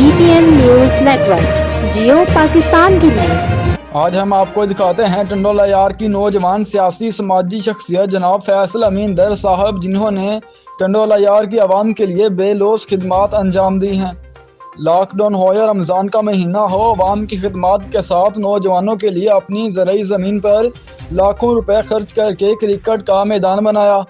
GPN news network, जियो पाकिस्तान के लिए। आज हम आपको दिखाते हैं टंडोला यार की नौजवान सियासी समाजी शख्सियत जनाब फैसल अमीन दर साहब, जिन्होंने टंडोला यार की आवाम के लिए बेलौस खिदमात अंजाम दी हैं। लॉकडाउन हो या रमज़ान का महीना हो, आवाम की खिदमात के साथ नौजवानों के लिए अपनी ज़रूरी ज़मीन पर लाखों रुपए खर्च करके क्रिकेट का मैदान बनाया।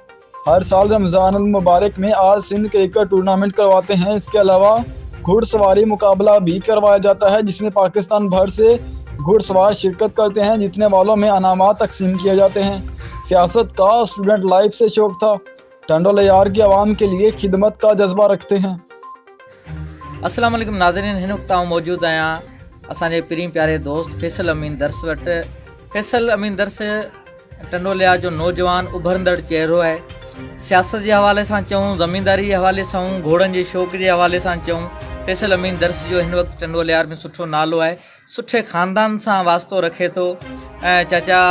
हर साल रमज़ान मुबारक में आज सिंध क्रिकेट टूर्नामेंट करवाते हैं। इसके अलावा घुड़सवारी मुकाबला भी करवाया जाता है, जिसमें पाकिस्तान भर से घुड़सवार शिरकत करते हैं। जीतने वालों में अनामात तकसीम किए जाते हैं। सियासत का स्टूडेंट लाइफ से शौक था। टंडोला यार की आवाम के लिए खिदमत का जज्बा रखते हैं। अस्सलाम वालेकुम नाज़रीन, हिन वक्त मौजूद आहियां असांजे प्रीम प्यारे दोस्त फैसल अमीन दर्स वटि। फैसल अमीन दर्स टंडोला जो नौजवान उभरंदड़ चेहरो आहे। सियासत जे हवाले सां चऊं, ज़मींदारी जे हवाले सां, घोड़नि जे शौक़ जे हवाले सां चऊं, फैसल अमीन दर्स जो हिन वक्त टंडोला यार में सुठो नालो आहे। सुठे ख़ानदान सां वास्तो रखे थो। चाचा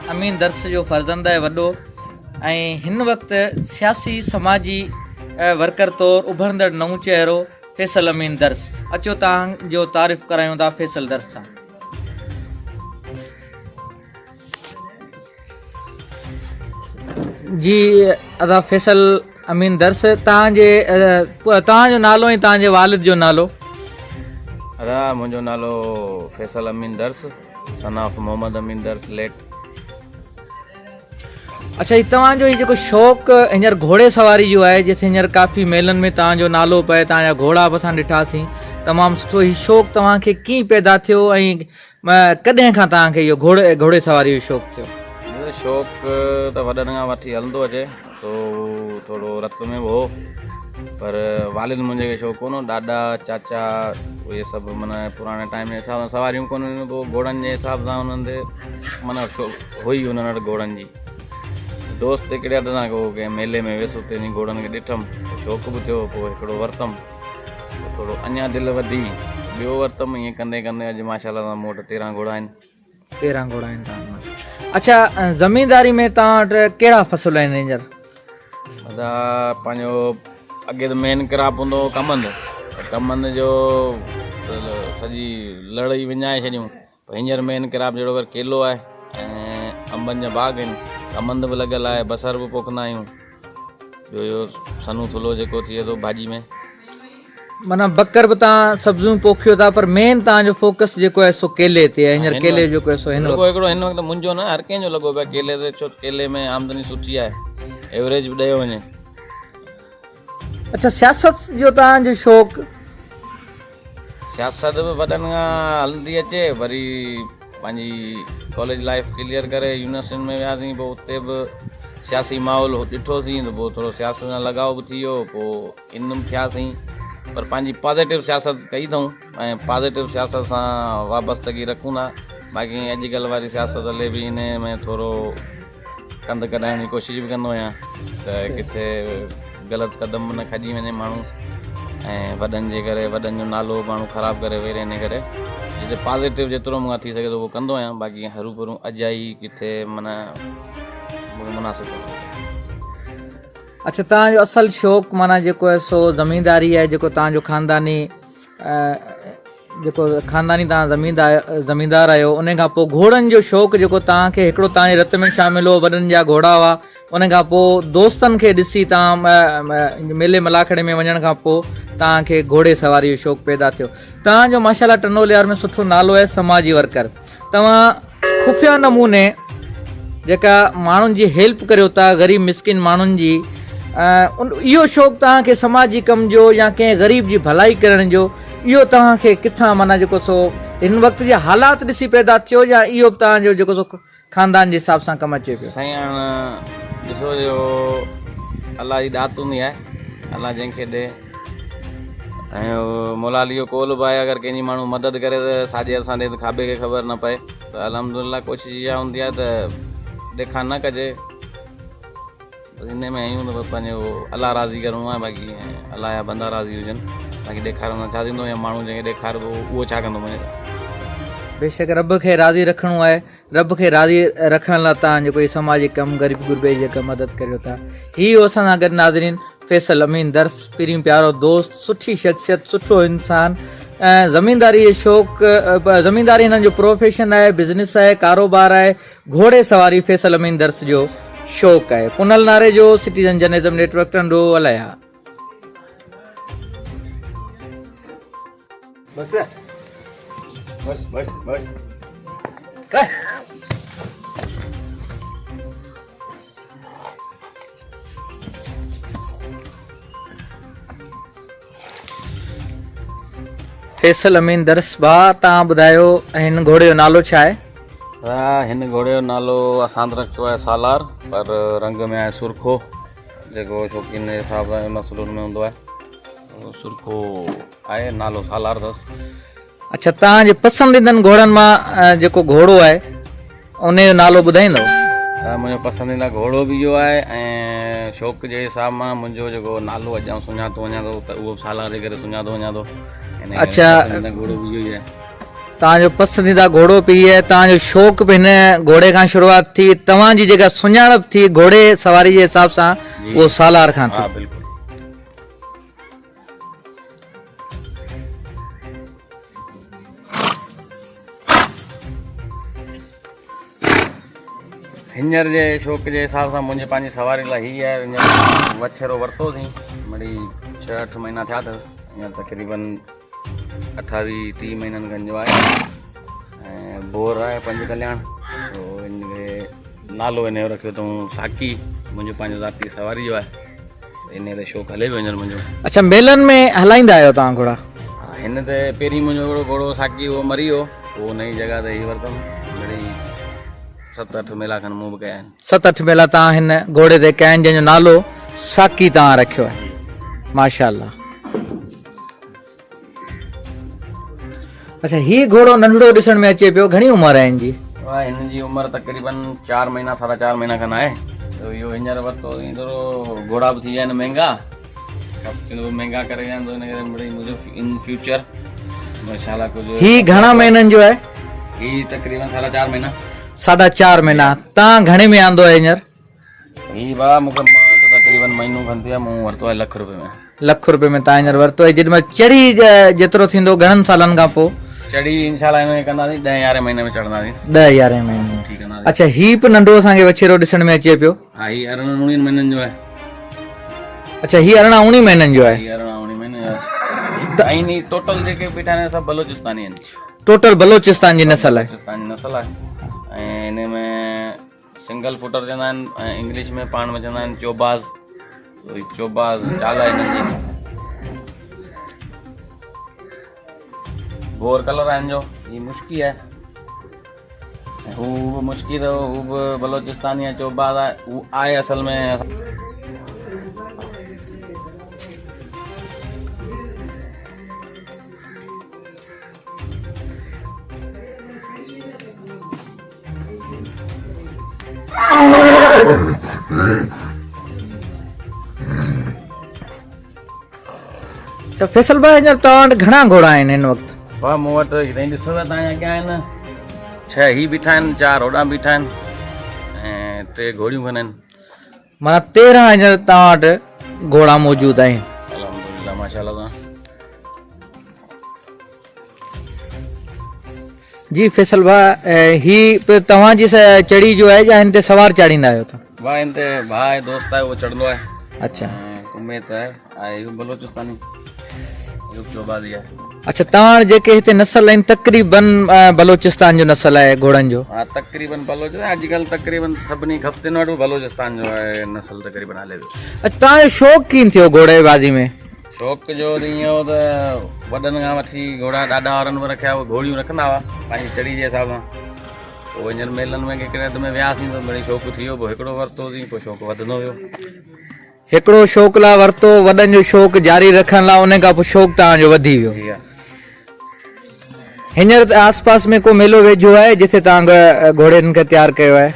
अमीन दर्स जो फर्ज़ंद आहे वॾो, ऐं हिन वक्त सियासी समाजी वर्कर तौरु उभरंदड़ नओं चेहरो फैसल अमीन दर्स। अचो तव्हांजो तारीफ़ करायूं था फैसल दर्स सां। जी अदा फैसल अमीन दर्स, तव्हांजो नालो ऐं तव्हांजे वालिद जो नालो? अदा मुंहिंजो नालो Faisal Amin Dars, son of Mohammad Amin Dars late. अच्छा, ही तव्हांजो ही जेको शौक़ु हींअर घोड़े सवारी जो आहे, जिथे हींअर काफ़ी मेलनि में तव्हांजो नालो पए, तव्हांजा घोड़ा बि असां ॾिठासीं, तमामु सुठो। ही शौक़ु तव्हांखे कीअं पैदा थियो ऐं कॾहिं खां तव्हांखे इहो घोड़े सवारी जो शौक़ु थियो? शौक़ु त वॾनि खां वठी हलंदो अचे, तो थोरो रत में बि हो, पर वालिद मुंहिंजे खे शौक़ु कोन हो। ॾाॾा चाचा उहे सभु माना पुराणे टाइम जे हिसाब सां सवारियूं कोन हुयूं, पोइ घोड़नि जे हिसाब सां हुननि ते माना शौक़ु हुई उन्हनि वटि घोड़नि जी। दोस्त हिकिड़े हथ सां को कंहिं मेले में वियुसि, उते घोड़नि खे ॾिठमि, शौक़ु बि थियो। पोइ हिकिड़ो वरितमि, थोरो अञा दिलि वधी, ॿियो वरितमि। ईअं कंदे कंदे अॼु माशाल्लाह सां मूं वटि 13 घोड़ा आहिनि। 13 घोड़ा आहिनि तव्हां। अच्छा, ज़मींदारी में तव्हां वटि कहिड़ा फसल आहिनि हींअर? अदा पंहिंजो अॻे त मेन क्रॉप हूंदो हो कमंद। कमंद जो सॼी लड़ई विञाए छॾियूं। हींअर मेन क्रॉप जहिड़ो कर केलो आहे ऐं अंबनि जा बाग़ आहिनि। कमंद बि लॻियल आहे, बसर बि पोखंदा आहियूं। ॿियो इहो सनू थुलो जेको थिए थो भाॼी में, माना बकर बि तव्हां सब्जियूं पोखियो था, पर मेन तव्हांजो फोकस जेको आहे सो केले ते आहे। हींअर केले जेको आहे सो हिकिड़ो हिन वक़्तु मुंहिंजो न, हर कंहिंजो लॻो पियो केले ते, छो केले में आमदनी सुठी आहे, एवरेज बि ॾेयो वञे। अच्छा, सियासत जो तव्हांजो शौक़ु? सियासत बि वॾनि खां हलंदी अचे। वरी पंहिंजी कॉलेज लाइफ क्लियर करे यूनिवर्सिटी में वियासीं, पोइ उते बि सियासी माहौल ॾिठोसीं, त पोइ थोरो सियासत सां लॻाव बि थी वियो। पोइ इन में थियासीं, पर पंहिंजी पॉज़िटिव सियासत कई अथऊं ऐं पॉज़िटिव सियासत सां वाबस्तगी रखूं था। बाक़ी अॼुकल्ह वारी सियासत हले बि इन में थोरो कंध कढाइण जी कोशिशि बि कंदो आहियां, त किथे ग़लति क़दम न खॼी वञे माण्हू, ऐं वॾनि जे करे वॾनि जो नालो माण्हू ख़राबु करे वेरे। इन करे जिते पॉज़िटिव जेतिरो मूंखां थी सघे थो उहो कंदो आहियां। बाक़ी हरू भरू अजाई किथे माना मुनासिबु। अच्छा, तव्हांजो असल शौक़ु माना जेको आहे सो ज़मींदारी आहे, जेको तव्हांजो ख़ानदानी तव्हां ज़मींदार आहियो। उन खां पोइ घोड़नि जो शौक़ु जेको तव्हांखे हिकिड़ो तव्हांजे रत में शामिल हो, वॾनि जा घोड़ा हुआ। उन खां पोइ दोस्तनि खे ॾिसी तव्हां मेले मलाखड़े में वञण खां पोइ तव्हांखे घोड़े सवारी जो शौक़ु पैदा थियो। तव्हांजो माशाल्लाह टंडोला यार में सुठो नालो आहे समाजी वर्कर। तव्हां खुफ़िया नमूने जेका माण्हुनि जी हेल्प करियो था, ग़रीब मिसकिन माण्हुनि जी, इहो शौक़ु तव्हांखे समाजी कम जो या कंहिं ग़रीब जी भलाई करण जो, इहो तव्हांखे किथां माना जेको सो हिन वक़्त जे हालात ॾिसी पैदा थियो, या इहो तव्हांजो जेको सो ख़ानदान जे हिसाब सां कमु अचे पियो? साईं हाणे ॾिसो जो अलाह जी दात हूंदी आहे, अलाह जंहिंखे ॾे। ऐं मोलाली जो कोल बि आहे, अगरि कंहिंजी माण्हू मदद करे त साॼे हथ सां ॾे त खाॿे खे ख़बर न पए। त अल्हम्दुलिल्लाह कोशिशि इहा हूंदी आहे त ॾेखार न कजे। इन में आहियूं त पंहिंजो अलाह राज़ी करिणो आहे। बाक़ी अलाह जा बंदा राज़ी हुजनि। बाक़ी ॾेखारण छा थींदो, या माण्हू जंहिंखे ॾेखारिबो उहो छा कंदो वञे। बेशक रब खे राज़ी रखिणो आहे। रब खे राज़ी रखण लाइ तव्हां जेको समाजी कमु, ग़रीब गुरबे जेका मदद करियो था, हीअ असां सां गॾु नाज़रीन फैसल अमीन दर्स, प्यारो दोस्त, सुठी शख्सियत, सुठो इंसान, ज़मींदारी जो शौक़ु ज़मींदारी हिननि जो प्रोफेशन आहे, बिज़नेस आहे, कारोबार आहे, घोड़े सवारी फैसल अमीन दर्स जो शौक़ु आहे। पुनल नारे जो citizen journalism network Tando Allahyar. बस बस बस बस फैसल अमीन दर्स भाउ, तव्हां ॿुधायो हिन घोड़े जो नालो छा आहे? हिन घोड़े जो नालो असां त रखियो आहे सालार, पर रंग में आहे सुर्खो, जेको शौक़ीन जे हिसाब सां नसलुनि में हूंदो आहे। सुर्खो आहे, नालो सालार अथसि। अच्छा, तव्हांजे पसंदीदनि घोड़नि मां जेको घोड़ो आहे उन जो नालो ॿुधाईंदव? मुंहिंजो पसंदीदा घोड़ो बि इहो आहे, ऐं शौक़ जे हिसाब मां मुंहिंजो जेको नालो अॼु सुञातो वञा थो त उहो सालार जे करे सुञातो वञा थो। अच्छा, घोड़ो बि इहो ई आहे। तव्हांजो पसंदीदा घोड़ो बि आहे, तव्हांजो शौक़ु बि हिन घोड़े खां शुरूआत थी, तव्हांजी जेका सुञाणप थी घोड़े सवारी जे हिसाब सां उहो सालार खां थी। हा बिल्कुलु। हींअर जे शौक़ जे हिसाब सां मुंहिंजे पंहिंजी सवारी लाइ हीअ आहे। हींअर वछेरो वरितोसीं, मिड़ी 6-8 महीना थिया अथसि, हींअर तक़रीबन 28-30 महीननि खनि जो आहे, ऐं बोर आहे 5 कल्याण। तो हिनखे नालो हिन जो रखियो अथऊं साकी, मुंहिंजो पंहिंजो ज़ाती सवारी जो आहे, इन ते शौक़ु हले पियो हींअर मुंहिंजो। अच्छा, मेलनि में हलाईंदा आहियो तव्हां घोड़ा? हिन ते पहिरीं मुंहिंजो घोड़ो साकी उहो मरी वियो, पोइ नई जॻह ते हीअ वरितमि, मिड़ी 7-8 मेला खनि मूं बि कया आहिनि। 7-8 मेला तव्हां हिन घोड़े ते कया आहिनि, जंहिंजो नालो साकी तव्हां रखियो आहे। माशाअल्लाह। अच्छा, ही घोड़ो नंढड़ो ॾिसण में अचे पियो, घणी उमिरि आहे हिन जी? हिन जी उमिरि तक़रीबन 4 महीना 4.5 महीना खनि आहे। तो इहो हींअर वरितो थोरो, घोड़ा बि थी विया आहिनि महांगा, सभु महांगा करे विया आहिनि, तो हिन करे मिड़ई मुंहिंजो इन फ्यूचर माशाअल्लाह कुझु। ही घणा महीननि जो आहे? ही तक़रीबन 4.5 महीना। 4.5 महीना। तव्हां घणे में आंदो आहे हींअर? ही भाउ मूंखे तक़रीबन महीनो खनि थियो आहे, मूं वरितो आहे ₹1,00,000 में। ₹1,00,000 में तव्हां हींअर वरितो आहे। जेॾीमहिल चढ़ी जेतिरो थींदो घणनि सालनि खां पोइ? चढ़ी इंशाल्लाह हिन कंदासीं 10-11 महीने में चढ़ंदासीं। 10-11 महीने में, ठीकु आहे। अच्छा, ही बि नंढो असांखे वछेरो ॾिसण में अचे पियो? हा, ही 18-19 महीननि जो आहे। अच्छा, ही 18-19 महीननि जो आहे? 18-19 महीने जो आहे। ऐं टोटल जेके बीठा आहिनि सभु बलोचिस्तानी आहिनि। टोटल बलोचिस्तान जी नस्ल आहे? बलोचिस्तान जी नस्ल आहे। ऐं हिन में सिंगल फुटर चवंदा आहिनि, ऐं इंग्लिश में पाण में चवंदा आहिनि चोबाज़। चोबाज़ चाल आहे हिननि जी। गोर कलर आहिनि जो, ही मुश्की आहे, हू बि मुश्की अथव, हू बि बलोचिस्तानी आहे, चोबाज़ आहे। हू आहे असल में त फैसल भाई, हींअर तव्हां वटि घणा घोड़ा आहिनि हिन वक़्तु? भाउ मूं वटि हिते ॾिसो था तव्हां अॻियां आहिनि 6 ही बीठा आहिनि, 4 होॾां बीठा आहिनि, ऐं 3 घोड़ियूं खनि आहिनि। माना 13 हींअर तव्हां वटि घोड़ा मौजूदु आहिनि? अल्हम्दुलिल्लाह, माशाअल्लाह। जी फैसल भाई, ही तव्हांजी चढ़ी जो आहे या हिन ते सवार चाढ़ींदा आहियो तव्हां? भाउ हिन ते भाउ दोस्त आहे, उहो चढ़ंदो आहे। अच्छा, उमेद आहे, इहो बलोचिस्तानी, इहो चोबाज़ी आहे। अच्छा, तव्हां जेके हिते नस्ल आहिनि तक़रीबन बलोचिस्तान जो नस्ल आहे घोड़नि जो? हा, तक़रीबन बलोचिस्तान अॼुकल्ह तक़रीबन सभिनी हफ़्तनि वटि बलोचिस्तान जो आहे नस्ल तक़रीबन हले पियो। अच्छा, तव्हांजो शौक़ु कीअं थियो घोड़ेबाज़ी में? शौक़ु जो ईअं त वॾनि खां वठी घोड़ा ॾाढा वारनि बि रखिया हुआ, घोड़ियूं रखंदा हुआ पंहिंजी चढ़ी जे हिसाब सां। पोइ हींअर मेलनि में कंहिं हंधि में वियासीं त मिड़ई शौक़ु थी वियो, पोइ हिकिड़ो वरितोसीं, पोइ शौक़ु वधंदो वियो। हिकिड़ो शौक़ु लाइ वरितो, वॾनि जो शौक़ु जारी रखण लाइ, उन खां पोइ शौक़ु तव्हांजो वधी वियो। हींअर आस पास में को मेलो वेझो आहे जिथे तव्हां घोड़नि खे तयारु कयो आहे?